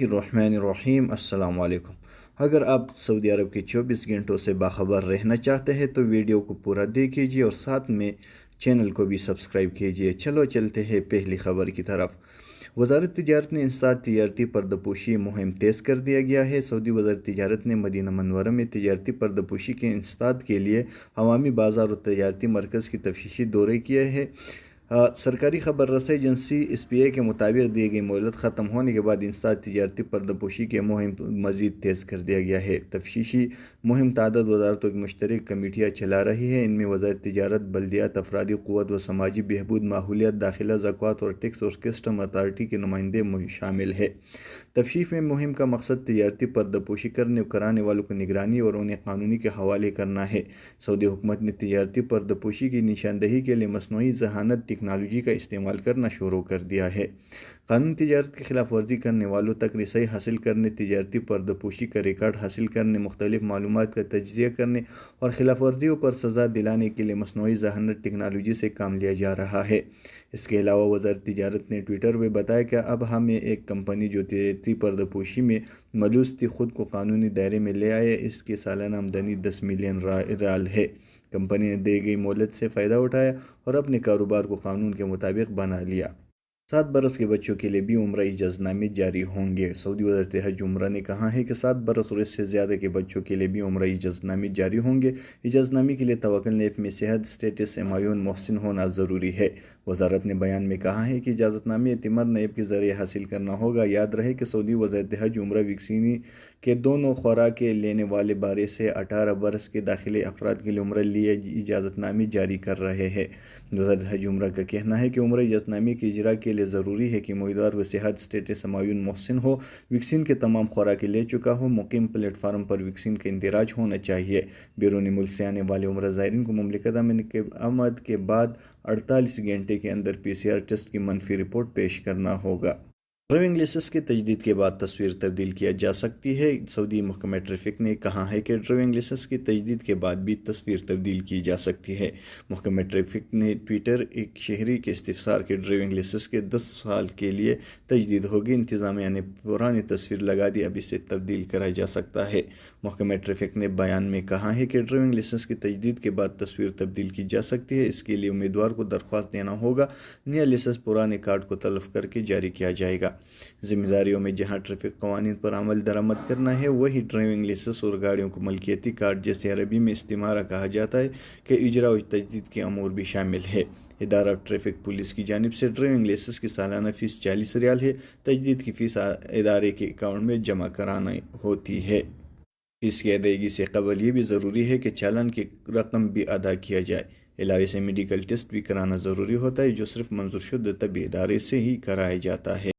الرحمن الرحیم السلام علیکم۔ اگر آپ سعودی عرب کے 24 گھنٹوں سے باخبر رہنا چاہتے ہیں تو ویڈیو کو پورا دیکھیے اور ساتھ میں چینل کو بھی سبسکرائب کیجیے۔ چلو چلتے ہیں پہلی خبر کی طرف۔ وزارت تجارت نے انسداد تجارتی پردہ پوشی مہم تیز کر دیا گیا ہے۔ سعودی وزارت تجارت نے مدینہ منورہ میں تجارتی پردہ پوشی کے انسداد کے لیے عوامی بازار اور تجارتی مرکز کی تفتیشی دورے کیے ہیں۔ سرکاری خبر رساں ایجنسی ایس پی اے کے مطابق دی گئی مہلت ختم ہونے کے بعد انسداد تجارتی پردہ پوشی کی مہم مزید تیز کر دیا گیا ہے۔ تفتیشی مہم تعداد وزارتوں کی مشترک کمیٹیاں چلا رہی ہیں۔ ان میں وزارت تجارت، بلدیات، افرادی قوت و سماجی بہبود، ماحولیات، داخلہ، زکوٰۃ اور ٹیکس اور کسٹم اتھارٹی کے نمائندے شامل ہیں۔ تفتیش میں مہم کا مقصد تجارتی پردہ پوشی کرانے والوں کی نگرانی اور انہیں قانون کے حوالے کرنا ہے۔ سعودی حکومت نے تجارتی پردہ پوشی کی نشاندہی کے لیے مصنوعی ذہانت ٹیکنالوجی کا استعمال کرنا شروع کر دیا ہے۔ قانون تجارت کی خلاف ورزی کرنے والوں تک رسائی حاصل کرنے، تجارتی پردہ پوشی کا ریکارڈ حاصل کرنے، مختلف معلومات کا تجزیہ کرنے اور خلاف ورزیوں پر سزا دلانے کے لیے مصنوعی ذہانت ٹیکنالوجی سے کام لیا جا رہا ہے۔ اس کے علاوہ وزارت تجارت نے ٹویٹر پہ بتایا کہ اب ہمیں ایک کمپنی جو تجارتی پردہ پوشی میں ملوث تھی خود کو قانونی دائرے میں لے آئے۔ اس کی سالانہ آمدنی 10 ملین ریال ہے۔ کمپنی نے دی گئی مہلت سے فائدہ اٹھایا اور اپنے کاروبار کو قانون کے مطابق بنا لیا۔ 7 برس کے بچوں کے لیے بھی عمرہ اجازت نامے جاری ہوں گے۔ سعودی وزارت حج عمرہ نے کہا ہے کہ 7 برس اور اس سے زیادہ کے بچوں کے لیے بھی عمرہ اجازت نامے جاری ہوں گے۔ اجازت نامے کے لیے توکل نیب میں صحت اسٹیٹس معیون محسن ہونا ضروری ہے۔ وزارت نے بیان میں کہا ہے کہ اجازت نامے اعتماد نیب کے ذریعے حاصل کرنا ہوگا۔ یاد رہے کہ سعودی وزارت حج عمرہ ویکسین کے دونوں خوراکیں لینے والے 12 سے 18 برس کے داخلے افراد کے لیے عمرہ لیے اجازت نامے جاری کر رہے ہیں۔ وزارت حج عمرہ کا کہنا ہے کہ عمرہ اجازت نامے کے اجراء کے لیے ضروری ہے کہ امیدوار کو صحت اسٹیٹس معیون محسن ہو، ویکسین کے تمام خوراکیں لے چکا ہو، مقیم پلیٹ فارم پر ویکسین کا اندراج ہونا چاہیے۔ بیرون ملک سے آنے والے عمرہ زائرین کو مملکت آمد کے بعد 48 گھنٹے کے اندر PCR ٹیسٹ کی منفی رپورٹ پیش کرنا ہوگا۔ ڈرائیونگ لائسنس کی تجدید کے بعد تصویر تبدیل کیا جا سکتی ہے۔ سعودی محکمہ ٹریفک نے کہا ہے کہ ڈرائیونگ لائسنس کی تجدید کے بعد بھی تصویر تبدیل کی جا سکتی ہے۔ محکمہ ٹریفک نے ٹویٹر ایک شہری کے استفسار کے ڈرائیونگ لائسنس کے 10 سال کے لیے تجدید ہوگی۔ انتظامیہ نے پرانی تصویر لگا دی، اب اسے تبدیل کرا جا سکتا ہے۔ محکمہ ٹریفک نے بیان میں کہا ہے کہ ڈرائیونگ لائسنس کی تجدید کے بعد تصویر تبدیل کی جا سکتی ہے۔ اس کے لیے امیدوار کو درخواست دینا ہوگا۔ نیا لائسنس پرانے کارڈ کو تلف کر کے جاری کیا جائے گا۔ ذمہ داریوں میں جہاں ٹریفک قوانین پر عمل درآمد کرنا ہے، وہی ڈرائیونگ لائسنس اور گاڑیوں کو ملکیتی کارڈ، جسے عربی میں استمارہ کہا جاتا ہے، کے اجراء و تجدید کے امور بھی شامل ہے۔ ادارہ ٹریفک پولیس کی جانب سے ڈرائیونگ لائسنس کی سالانہ فیس 40 ریال ہے۔ تجدید کی فیس ادارے کے اکاؤنٹ میں جمع کرانی ہوتی ہے۔ فیس کی ادائیگی سے قبل یہ بھی ضروری ہے کہ چالان کی رقم بھی ادا کیا جائے۔ علاوہ سے میڈیکل ٹیسٹ بھی کرانا ضروری ہوتا ہے، جو صرف منظور شدہ طبی ادارے سے ہی کرایا جاتا ہے۔